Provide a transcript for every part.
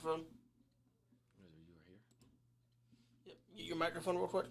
microphone. Yep. Your microphone real quick.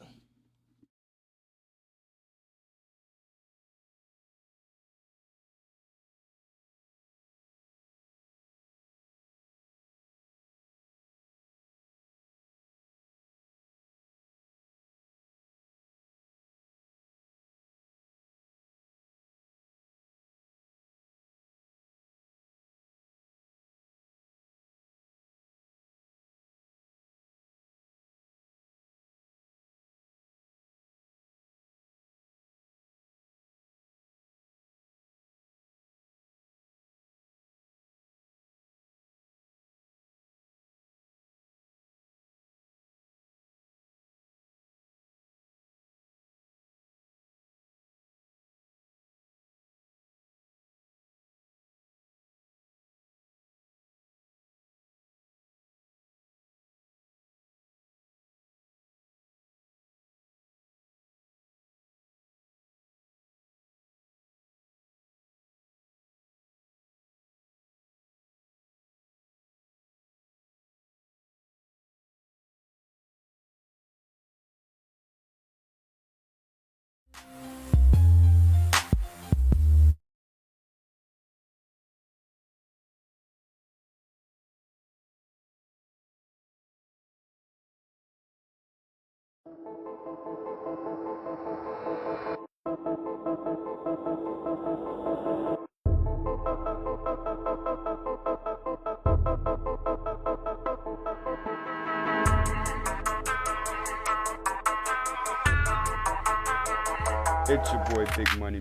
It's your boy Big Money.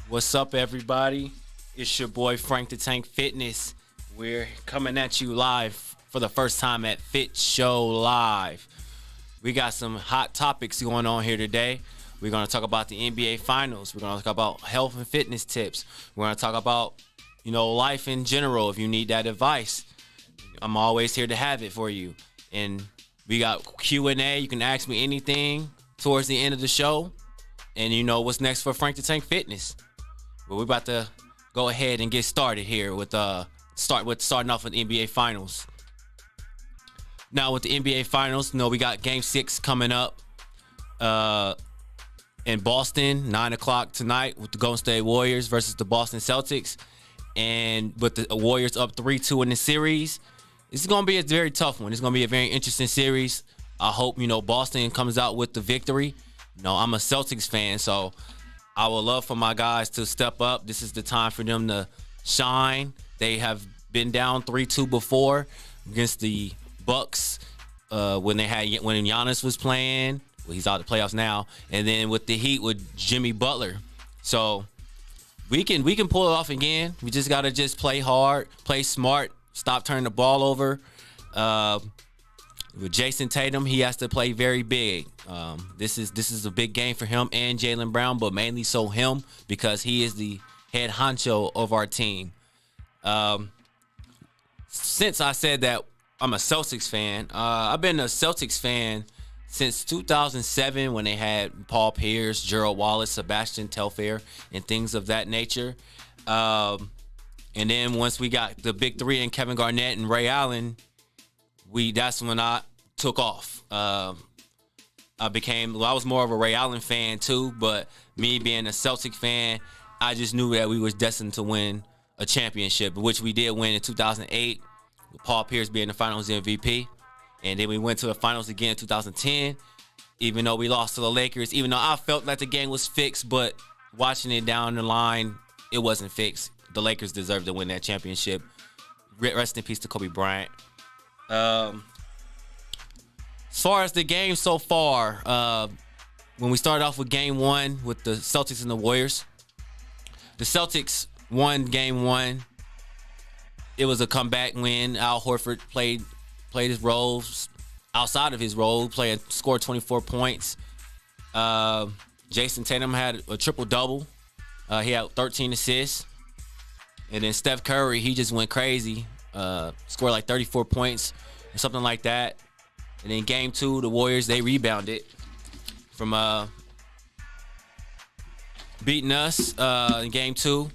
What's up, everybody? It's your boy Frank the Tank Fitness. We're coming at you live for the first time at Fit Show Live. We got some hot topics going on here today. We're going to talk about the NBA Finals. We're going to talk about health and fitness tips. We're going to talk about, life in general. If you need that advice, I'm always here to have it for you. And we got Q&A. You can ask me anything towards the end of the show. And you know what's next for Frank the Tank Fitness. Well, we're about to go ahead and get started here with starting off with the NBA Finals. Now with the NBA Finals, we got Game 6 coming up in Boston, 9 o'clock tonight with the Golden State Warriors versus the Boston Celtics. And with the Warriors up 3-2 in the series, it's going to be a very tough one. It's going to be a very interesting series. I hope, Boston comes out with the victory. I'm a Celtics fan, so I would love for my guys to step up. This is the time for them to shine. They have been down 3-2 before against the Bucks when Giannis was playing. Well, he's out of the playoffs now. And then with the Heat with Jimmy Butler. So we can pull it off again. We just got to play hard, play smart, stop turning the ball over. With Jason Tatum, he has to play very big. This is a big game for him and Jaylen Brown, but mainly so him because he is the head honcho of our team. Since I said that I'm a Celtics fan, I've been a Celtics fan since 2007 when they had Paul Pierce, Gerald Wallace, Sebastian Telfair, and things of that nature. And then once we got the big three in Kevin Garnett and Ray Allen, that's when I took off. I was more of a Ray Allen fan too, but me being a Celtic fan, I just knew that we was destined to win a championship, which we did win in 2008, with Paul Pierce being the Finals MVP. And then we went to the Finals again in 2010, even though we lost to the Lakers, even though I felt like the game was fixed, but watching it down the line, it wasn't fixed. The Lakers deserved to win that championship. Rest in peace to Kobe Bryant. As far as the game so far, when we started off with game one with the Celtics and the Warriors, the Celtics won game one. It was a comeback win. Al Horford played his roles outside of his role, scored 24 points. Jason Tatum had a triple-double. He had 13 assists. And then Steph Curry, he just went crazy. Scored like 34 points or something like that. And then game two, the Warriors, they rebounded from beating us in game two.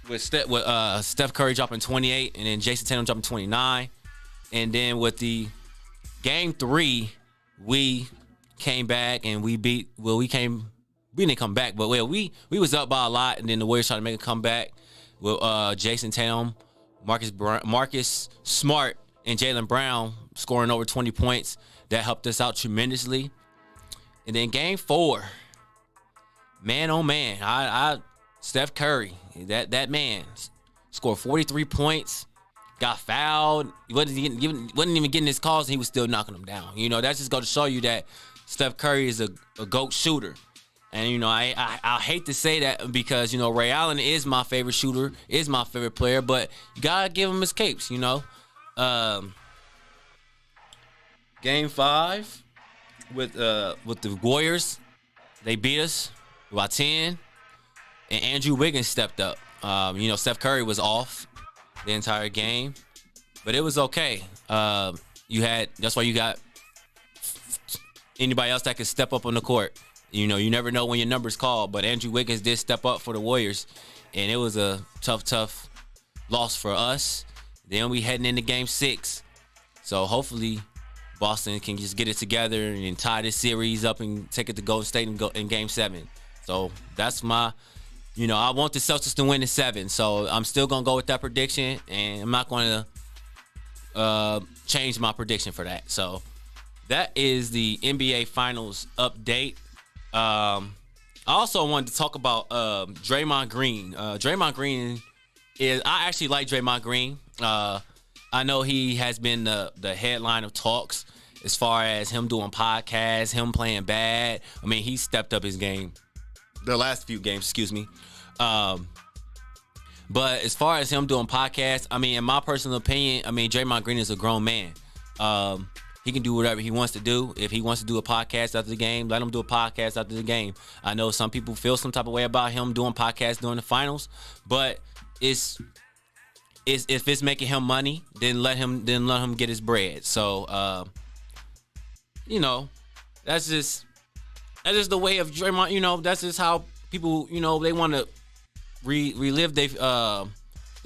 With Steph Curry dropping 28 and then Jason Tatum dropping 29. And then with the game three, we came back and we didn't come back, but we was up by a lot, and then the Warriors tried to make a comeback with Jason Tatum, Marcus Smart, and Jaylen Brown scoring over 20 points. That helped us out tremendously. And then game four, man, oh man, Steph Curry, that man scored 43 points, got fouled, wasn't even getting his calls, and he was still knocking them down. You know, that's just going to show you that Steph Curry is a GOAT shooter. And, you know, I hate to say that because, you know, Ray Allen is my favorite shooter, is my favorite player, but you got to give him his capes, you know. Game five with the Warriors, they beat us by 10. And Andrew Wiggins stepped up. You know, Steph Curry was off the entire game, but it was okay. That's why you got anybody else that could step up on the court. You know, you never know when your number's called, but Andrew Wiggins did step up for the Warriors, and it was a tough loss for us. Then we heading into game six, so hopefully Boston can just get it together and tie this series up and take it to Golden State in game seven. So that's my. You know, I want the Celtics to win in 7, so I'm still going to go with that prediction, and I'm not going to change my prediction for that. So that is the NBA Finals update. I also wanted to talk about Draymond Green. Draymond Green I actually like Draymond Green. I know he has been the headline of talks as far as him doing podcasts, him playing bad. I mean, he stepped up his game. The last few games, excuse me. But as far as him doing podcasts, I mean, in my personal opinion, I mean, Draymond Green is a grown man. He can do whatever he wants to do. If he wants to do a podcast after the game, let him do a podcast after the game. I know some people feel some type of way about him doing podcasts during the finals, but if it's making him money, then let him get his bread. So, you know, that's just the way of Draymond. You know, that's just how people, you know, they want to relive their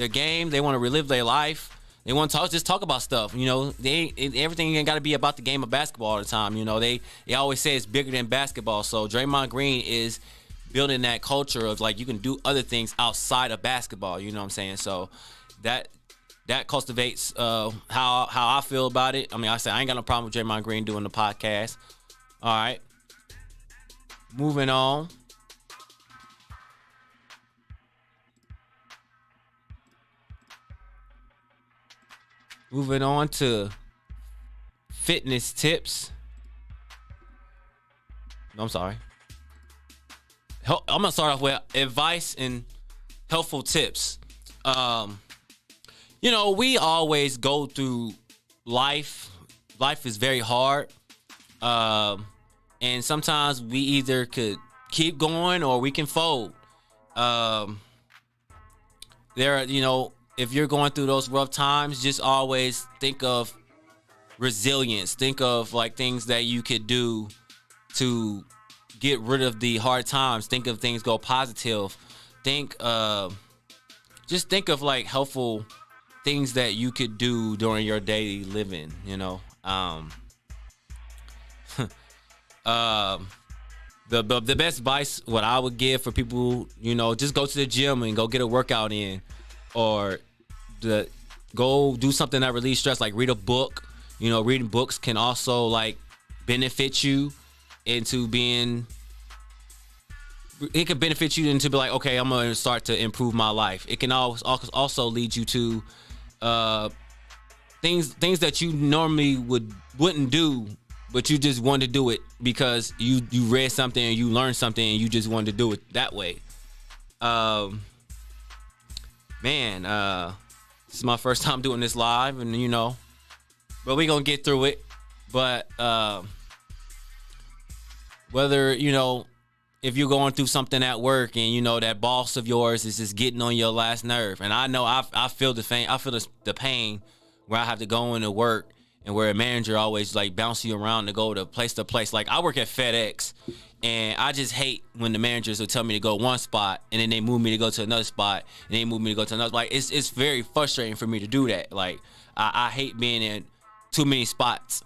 game. They want to relive their life. They want to talk about stuff. You know, everything ain't got to be about the game of basketball all the time. You know, they always say it's bigger than basketball. So Draymond Green is building that culture of like you can do other things outside of basketball. You know what I'm saying? So that cultivates how I feel about it. I mean, I ain't got no problem with Draymond Green doing the podcast. All right. Moving on. Moving on to fitness tips. No, I'm sorry. I'm going to start off with advice and helpful tips. You know, we always go through life. Life is very hard. And sometimes we either could keep going or we can fold. You know, if you're going through those rough times, just always think of resilience. Think of like things that you could do to get rid of the hard times. Think of things go positive. Just think of like helpful things that you could do during your daily living, you know. The best advice what I would give for people, you know, just go to the gym and go get a workout in, or go do something that relieves stress, like read a book. You know, reading books can also like benefit you into being. It could benefit you into be like, okay, I'm gonna start to improve my life. It can also lead you to things that you normally wouldn't do, but you just want to do it because you read something and you learned something and you just wanted to do it that way. This is my first time doing this live, and but we gonna get through it. But whether if you're going through something at work and that boss of yours is just getting on your last nerve, and I know I feel the pain. I feel the pain where I have to go into work and where a manager always like bounce you around to go to place. Like I work at FedEx, and I just hate when the managers will tell me to go one spot and then they move me to go to another spot and they move me to go to another. Like it's very frustrating for me to do that. Like I hate being in too many spots,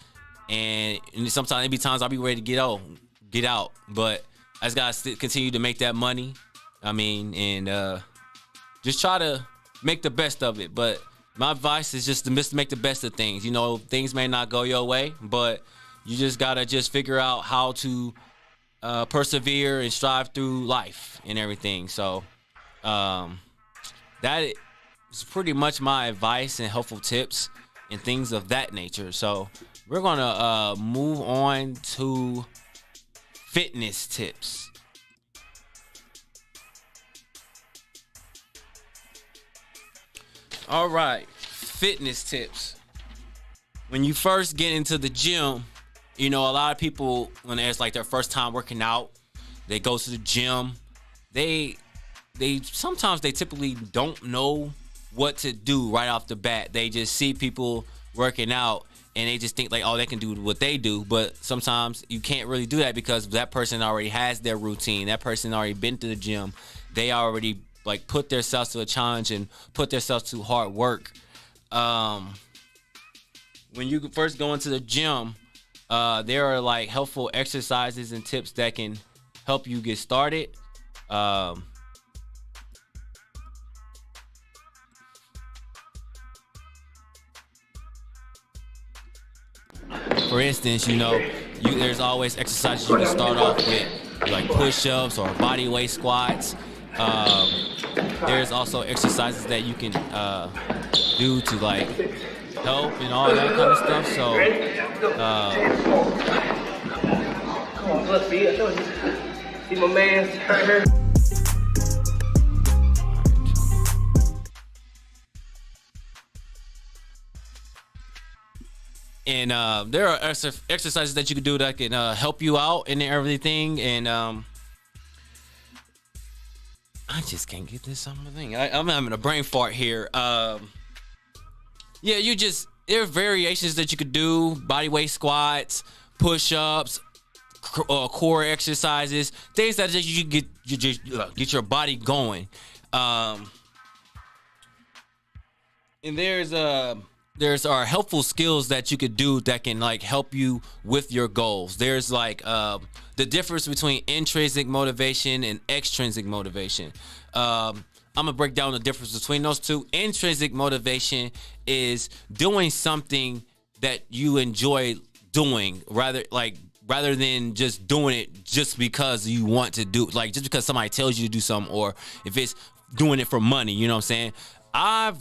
and sometimes there be times I'll be ready to get out, but I just gotta continue to make that money. I mean, and just try to make the best of it. But my advice is just to make the best of things. Things may not go your way, but you just gotta figure out how to persevere and strive through life and everything. So that is pretty much my advice and helpful tips and things of that nature. So we're gonna move on to fitness tips. All right, fitness tips. When you first get into the gym, a lot of people, when it's like their first time working out, they go to the gym. They sometimes they typically don't know what to do right off the bat. They just see people working out and they just think like, oh, they can do what they do. But sometimes you can't really do that because that person already has their routine. That person already been to the gym. They already like put themselves to a challenge and put themselves to hard work. When you first go into the gym, there are like helpful exercises and tips that can help you get started. For instance, there's always exercises you can start off with, like push-ups or body weight squats. There's also exercises that you can do to like help and all that kind of stuff. So, come on, let's see. I told you. See my man's hurt. And there are exercises that you can do that can help you out and everything. And I just can't get this on my thing. I'm having a brain fart here. There are variations that you could do: body weight squats, push-ups, core exercises, things that you get your body going. And there's helpful skills that you could do that can like help you with your goals. There's like the difference between intrinsic motivation and extrinsic motivation. I'm gonna break down the difference between those two. Intrinsic motivation is doing something that you enjoy doing, rather than just doing it just because you want to do, like just because somebody tells you to do something, or if it's doing it for money. You know what I'm saying? I've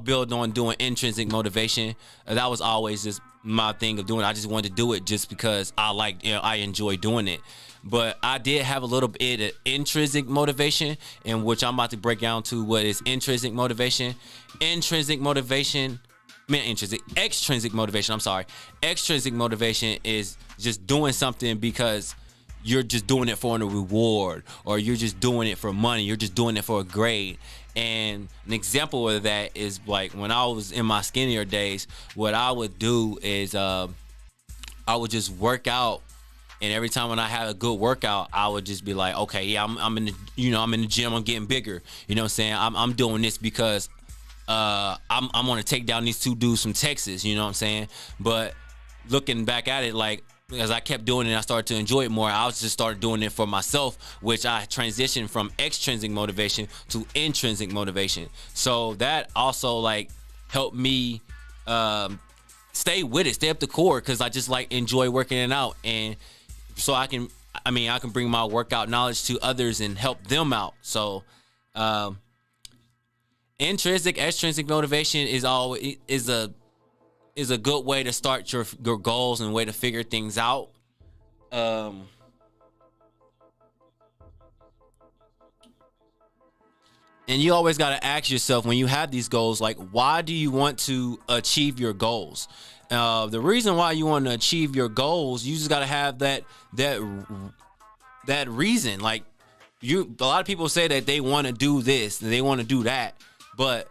built on doing intrinsic motivation. That was always just my thing of doing it. I just wanted to do it just because I enjoy doing it. But I did have a little bit of intrinsic motivation, in which I'm about to break down to what is intrinsic motivation. Extrinsic motivation. I'm sorry. Extrinsic motivation is just doing something because you're just doing it for a reward, or you're just doing it for money. You're just doing it for a grade. And an example of that is like when I was in my skinnier days, what I would do is I would just work out, and every time when I had a good workout, I would just be like, okay, yeah, I'm in the gym, I'm getting bigger. You know what I'm saying? I'm doing this because I'm gonna take down these two dudes from Texas. You know what I'm saying? But looking back at it, like, as I kept doing it, I started to enjoy it more. I was just started doing it for myself, which I transitioned from extrinsic motivation to intrinsic motivation. So that also like help me stay with it, stay up the core, because I just like enjoy working it out, and so I can bring my workout knowledge to others and help them out. So intrinsic, extrinsic motivation is a good way to start your goals and way to figure things out. And you always got to ask yourself when you have these goals, like, why do you want to achieve your goals? The reason why you want to achieve your goals, you just got to have that reason. Like, a lot of people say that they want to do this and they want to do that, but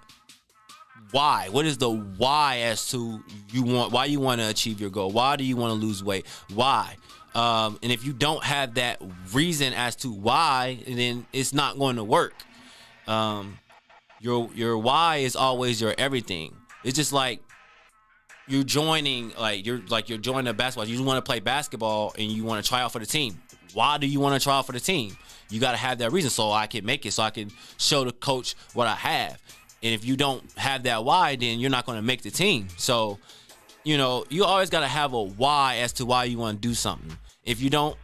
why? What is the why as to why you want to achieve your goal? Why do you want to lose weight? Why? And if you don't have that reason as to why, then it's not going to work. Your why is always your everything. It's just like you're joining a basketball. You want to play basketball and you want to try out for the team. Why do you want to try out for the team? You got to have that reason, so I can make it, so I can show the coach what I have. And if you don't have that why, then you're not going to make the team. So, you always got to have a why as to why you want to do something. If you don't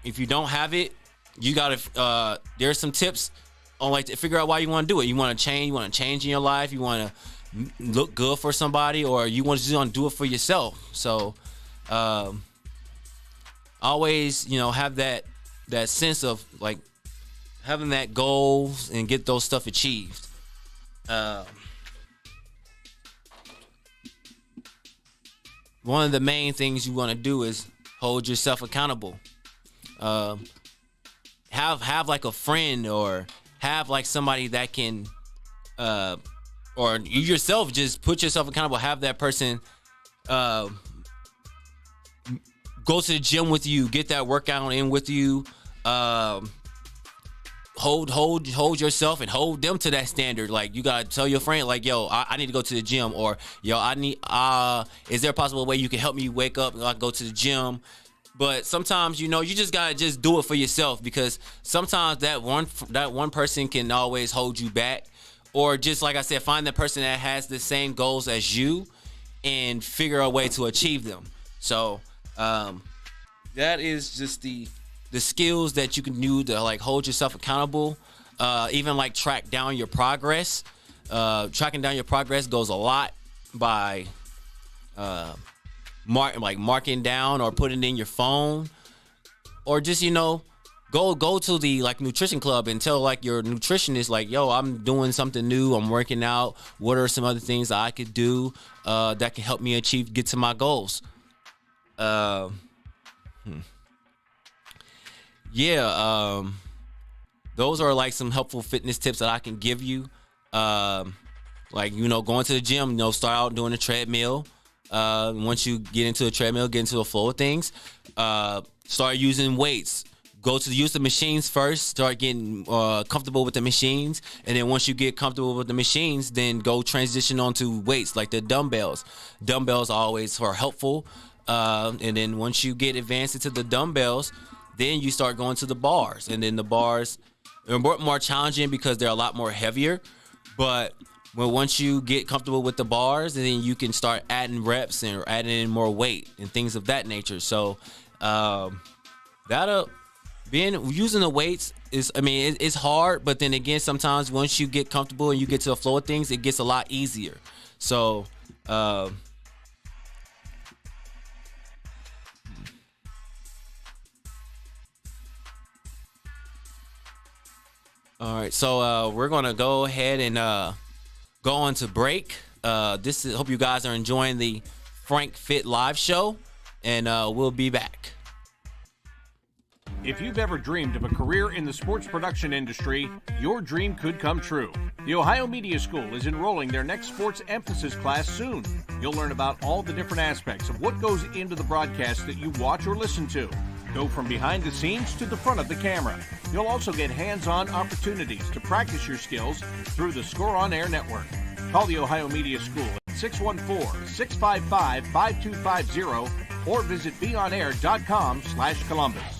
have it, you got to there's some tips on like to figure out why you want to do it. You want to change in your life, you want to look good for somebody, or you want to just want to do it for yourself. So always have that sense of like having that goal and get those stuff achieved. One of the main things you want to do is hold yourself accountable. Have like a friend, or have like somebody that can, or you yourself, just put yourself accountable. Have that person go to the gym with you, get that workout in with you. Hold yourself and hold them to that standard. Like, you gotta tell your friend, like, yo, I need to go to the gym, or yo, I need is there a possible way you can help me wake up and I go to the gym? But sometimes, you just gotta just do it for yourself, because sometimes that one person can always hold you back. Or just like I said, find that person that has the same goals as you and figure a way to achieve them. So that is just the skills that you can do to like hold yourself accountable. Even like track down your progress. Tracking down your progress goes a lot by marking down or putting it in your phone, or just go to the like nutrition club and tell like your nutritionist, like, yo, I'm doing something new, I'm working out, what are some other things that I could do that can help me get to my goals. Those are like some helpful fitness tips that I can give you. Going to the gym, start out doing a treadmill. Once you get into a treadmill, get into the flow of things, start using weights. Use the machines first, start getting comfortable with the machines, and then once you get comfortable with the machines, then go transition onto weights like the dumbbells. Dumbbells always are helpful, and then once you get advanced into the dumbbells, then you start going to the bars, and then the bars are more challenging because they're a lot more heavier, but once you get comfortable with the bars, and then you can start adding reps and adding in more weight and things of that nature. So using the weights it's hard, but then again, sometimes once you get comfortable and you get to the flow of things, it gets a lot easier. So all right, so we're gonna go ahead and go on to break. Hope you guys are enjoying the Frank Fit live show, and we'll be back. If you've ever dreamed of a career in the sports production industry, your dream could come true. The Ohio Media School is enrolling their next sports emphasis class soon. You'll learn about all the different aspects of what goes into the broadcast that you watch or listen to. Go from behind the scenes to the front of the camera. You'll also get hands-on opportunities to practice your skills through the Score On Air network. Call the Ohio Media School at 614-655-5250 or visit beonair.com/Columbus.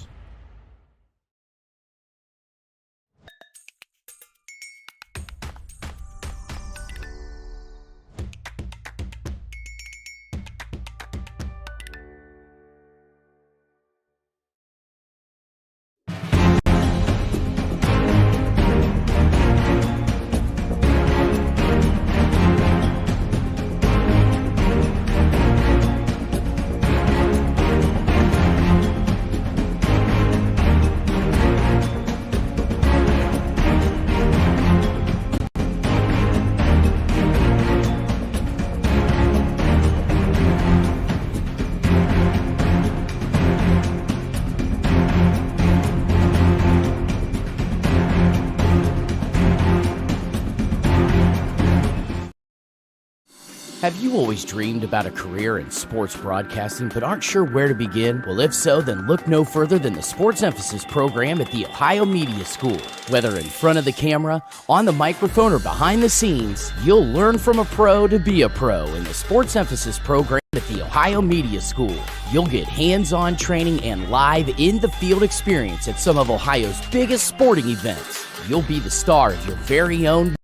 Have you always dreamed about a career in sports broadcasting but aren't sure where to begin? Well, if so, then look no further than the Sports Emphasis program at the Ohio Media School. Whether in front of the camera, on the microphone, or behind the scenes, you'll learn from a pro to be a pro in the Sports Emphasis program at the Ohio Media School. You'll get hands-on training and live in-the-field experience at some of Ohio's biggest sporting events. You'll be the star of your very own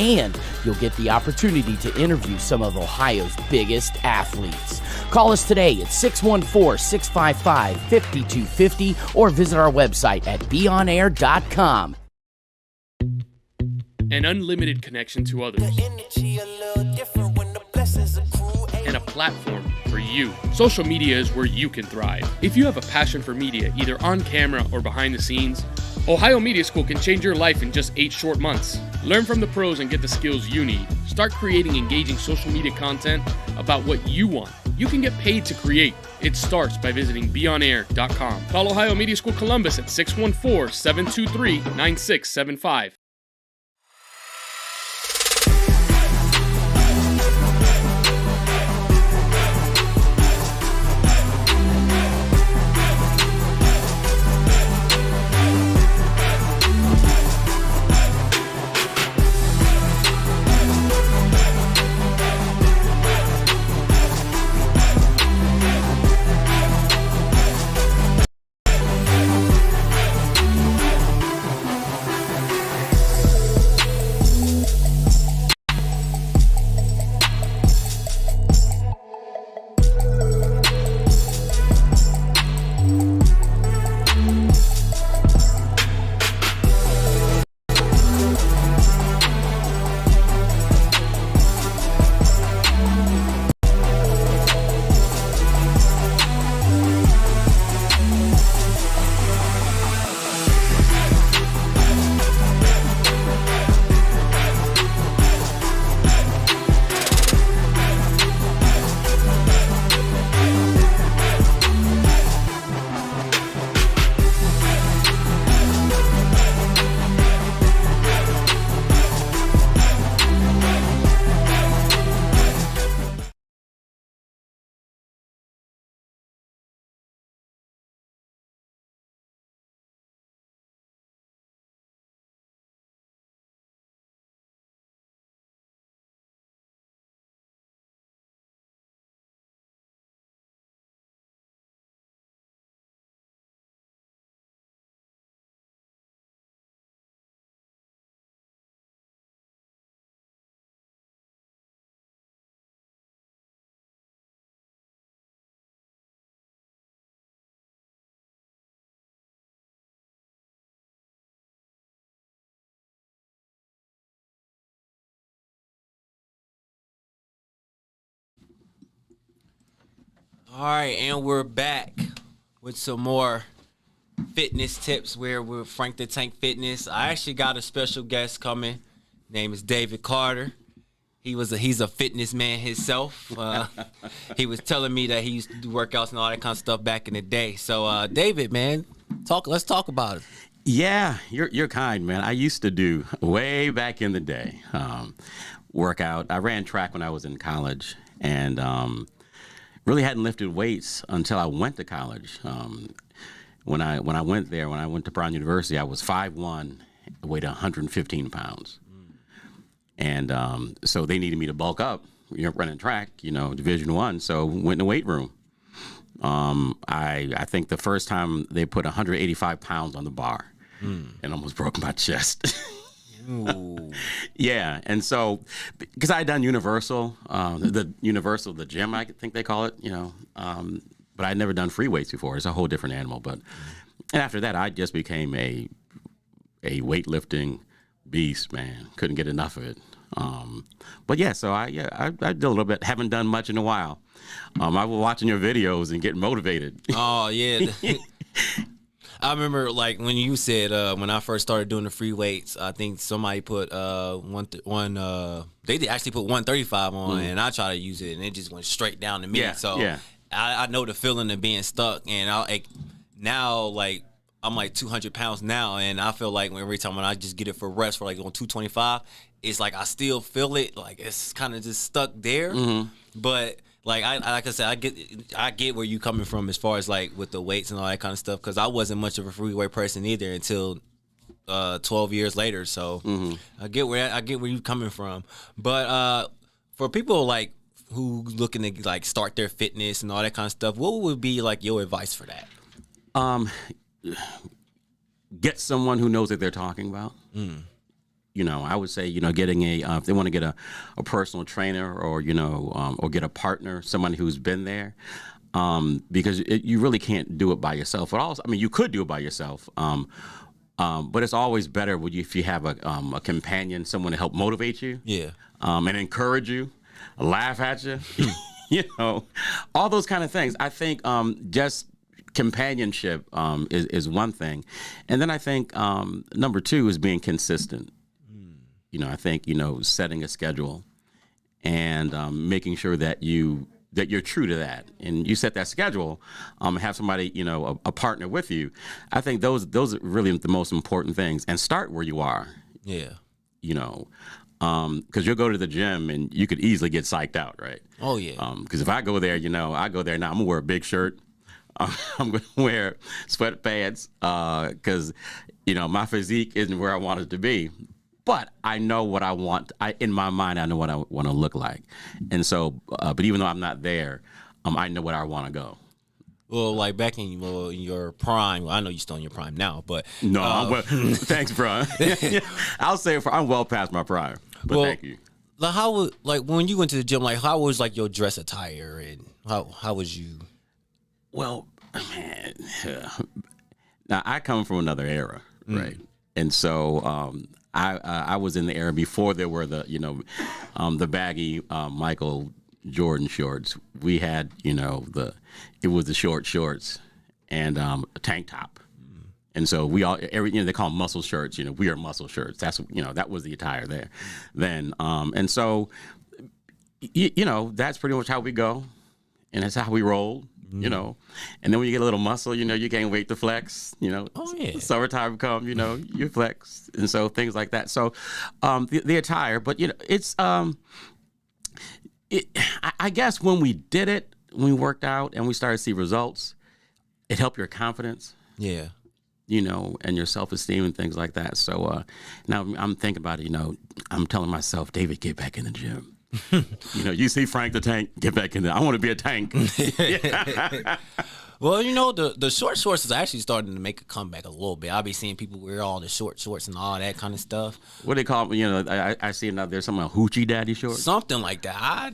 and you'll get the opportunity to interview some of Ohio's biggest athletes. Call us today at 614-655-5250 or visit our website at beonair.com. An unlimited connection to others, and a platform for you. Social media is where you can thrive. If you have a passion for media, either on camera or behind the scenes, Ohio Media School can change your life in just 8 short months. Learn from the pros and get the skills you need. Start creating engaging social media content about what you want. You can get paid to create. It starts by visiting beonair.com. Call Ohio Media School Columbus at 614-723-9675. All right, and we're back with some more fitness tips where we're Frank the Tank Fitness. I actually got a special guest coming. Name is David Carter. He's a fitness man himself. He was telling me that he used to do workouts and all that kind of stuff back in the day. So, David, man, let's talk about it. Yeah, you're kind, man. I used to do way back in the day workout. I ran track when I was in college, and really hadn't lifted weights until I went to college. When I went to Brown University, I was 5'1", weighed 115 pounds. And so they needed me to bulk up, running track, Division I. So went in the weight room. I think the first time they put 185 pounds on the bar and almost broke my chest. Ooh. Yeah, and so because I had done Universal, the gym, I think they call it, but I'd never done free weights before. It's a whole different animal. But and after that, I just became a weightlifting beast, man. Couldn't get enough of it. But yeah, so I did a little bit. Haven't done much in a while. I was watching your videos and getting motivated. Oh yeah. I remember like when you said when I first started doing the free weights, I think somebody put they did actually put 135 on, and I tried to use it, and it just went straight down to me. Yeah, so yeah. I know the feeling of being stuck, and now like I'm like 200 pounds now, and I feel like every time when I just get it for rest for like on 225, it's like I still feel it, like it's kind of just stuck there. But like like I said, I get where you coming from as far as like with the weights and all that kind of stuff, because I wasn't much of a free weight person either until 12 years later. So I get where you coming from. But for people like who looking to like start their fitness and all that kind of stuff, what would be like your advice for that? Get someone who knows what they're talking about. You know, I would say, you know, getting if they want to get a personal trainer or, you know, or get a partner, someone who's been there, because you really can't do it by yourself. But also, I mean, you could do it by yourself, but it's always better if you have a companion, someone to help motivate you, and encourage you, laugh at you, you know, all those kind of things. I think just companionship is one thing, and then I think number two is being consistent. You know, I think, you know, setting a schedule and making sure that you're true to that, and you set that schedule, have somebody, you know, a partner with you. I think those are really the most important things, and start where you are. Yeah. You know, because you'll go to the gym and you could easily get psyched out, right? Oh yeah. Because if I go there, you know, I go there now, I'm gonna wear a big shirt. I'm going to wear sweatpants because, you know, my physique isn't where I want it to be. But I know what I want. In my mind, I know what I want to look like. And so, but even though I'm not there, I know where I want to go. Well, like back in your prime, well, I know you're still in your prime now, but no, thanks, bro. I'll say I'm well past my prime, but thank you. Like when you went to the gym, like how was like your dress attire, and how was you? Well, man, now I come from another era, right? And so I was in the era before there were the, you know, the baggy Michael Jordan shorts. We had, you know, it was the short shorts and a tank top. And so you know, they call them muscle shirts. You know, we are muscle shirts. That's, you know, that was the attire there then. And so, you know, that's pretty much how we go, and that's how we roll. You know, and then when you get a little muscle, you know, you can't wait to flex, you know. Oh, yeah. Summertime come, you know, you flex. And so things like that. So the attire, but, you know, it's, I guess when we did it, when we worked out and we started to see results, it helped your confidence. Yeah. You know, and your self-esteem and things like that. So now I'm thinking about it, you know, I'm telling myself, David, get back in the gym. You know, you see Frank the Tank, get back in there. I want to be a tank. Well, you know, the short shorts is actually starting to make a comeback a little bit. I'll be seeing people wear all the short shorts and all that kind of stuff. What do they call them? You know, I see now there's some hoochie daddy shorts. Something like that.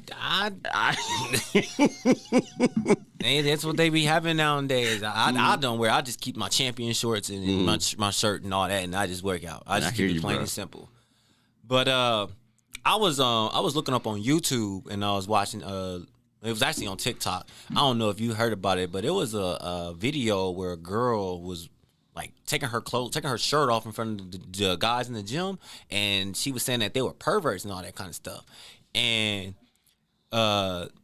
Hey, that's what they be having nowadays. I don't wear. I just keep my champion shorts and my shirt and all that, and I just work out. I just keep it plain and simple. But I was looking up on YouTube, and I was watching it was actually on TikTok. I don't know if you heard about it, but it was a video where a girl was like taking her shirt off in front of the guys in the gym, and she was saying that they were perverts and all that kind of stuff. And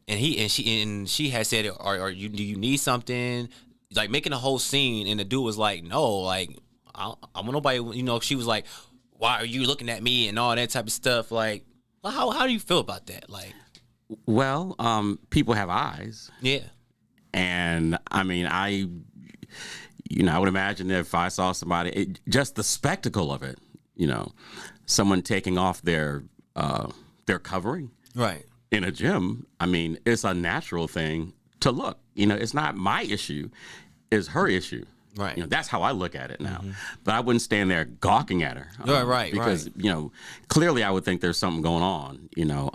she had said, do you need something? Like making a whole scene, and the dude was like, no, like I want nobody, you know. She was like, why are you looking at me and all that type of stuff? Like, how do you feel about that? Like, well, people have eyes. Yeah. And I mean, I would imagine if I saw somebody, just the spectacle of it, you know, someone taking off their covering, right, in a gym. I mean, it's a natural thing to look. You know, it's not my issue; it's her issue. Right. You know, that's how I look at it now. But I wouldn't stand there gawking at her. Right. Because, you know, clearly I would think there's something going on, you know,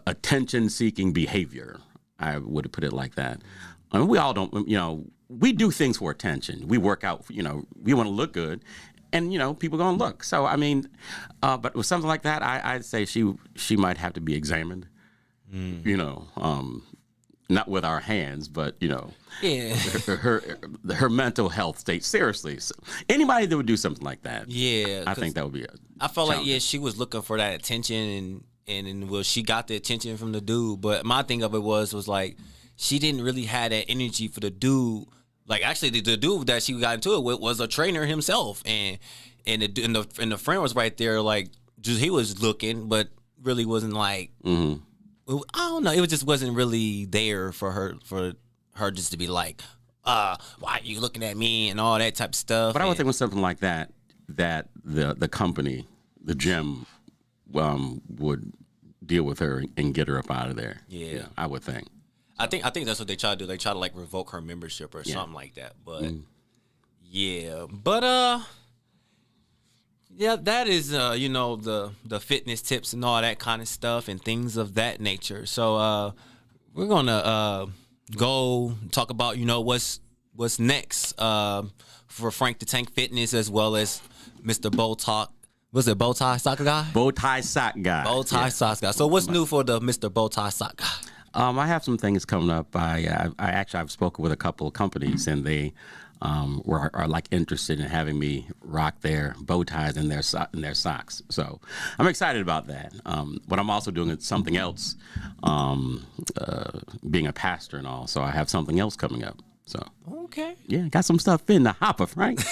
attention-seeking behavior. I would put it like that. I mean, we all don't, you know, we do things for attention. We work out, you know, we want to look good. And, you know, people going to look. So, I mean, but with something like that, I'd say she might have to be examined, you know, not with our hands, but, you know, yeah, her mental health state. Seriously, so anybody that would do something like that, yeah, I think that would be I felt like, yeah, she was looking for that attention, and well, she got the attention from the dude. But my thing of it was like she didn't really have that energy for the dude. Like actually, the dude that she got into it with was a trainer himself, and the friend was right there, like just he was looking, but really wasn't like I don't know. It just wasn't really there for her just to be like, why are you looking at me and all that type of stuff. But I would think with something like that the company, the gym, would deal with her and get her up out of there. Yeah. I would think. I think that's what they try to do. They try to like revoke her membership or something like that. But yeah, but yeah, that is you know, the fitness tips and all that kind of stuff and things of that nature. So we're gonna go talk about, you know, what's next for Frank the Tank Fitness, as well as Mr. Bowtie. Was it Bowtie Sock Guy? Bowtie Sock Guy. Bowtie Sock Guy. So what's new for the Mr. Bowtie Sock Guy? I have some things coming up. I've spoken with a couple of companies, and they are like interested in having me rock their bow ties in their socks. So I'm excited about that. But I'm also doing something else, being a pastor and all. So I have something else coming up. So Okay. yeah, got some stuff in the hopper, Frank.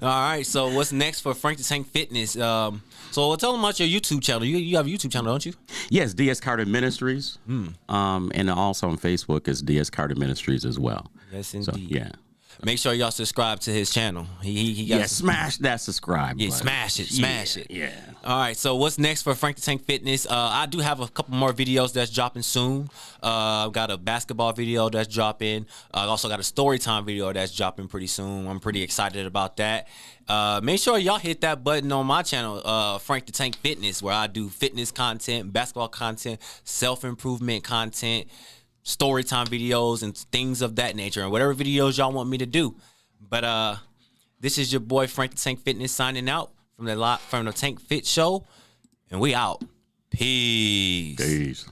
All right. So what's next for Frank the Tank Fitness? So tell them about your YouTube channel. You have a YouTube channel, don't you? Yes, DS Carter Ministries. And also on Facebook is DS Carter Ministries as well. Yes, So indeed. yeah. Make sure y'all subscribe to his channel. He got Smash that subscribe button. smash it. Yeah. All right, so what's next for Frank the Tank Fitness? I do have a couple more videos that's dropping soon. I've got a basketball video that's dropping. I also got a story time video that's dropping pretty soon. I'm pretty excited about that. Make sure y'all hit that button on my channel, Frank the Tank Fitness, where I do fitness content, basketball content, self-improvement content, story time videos, and things of that nature, and whatever videos y'all want me to do. But this is your boy Frank the Tank Fitness signing out from the Tank Fit Show, and we out. Peace. Peace.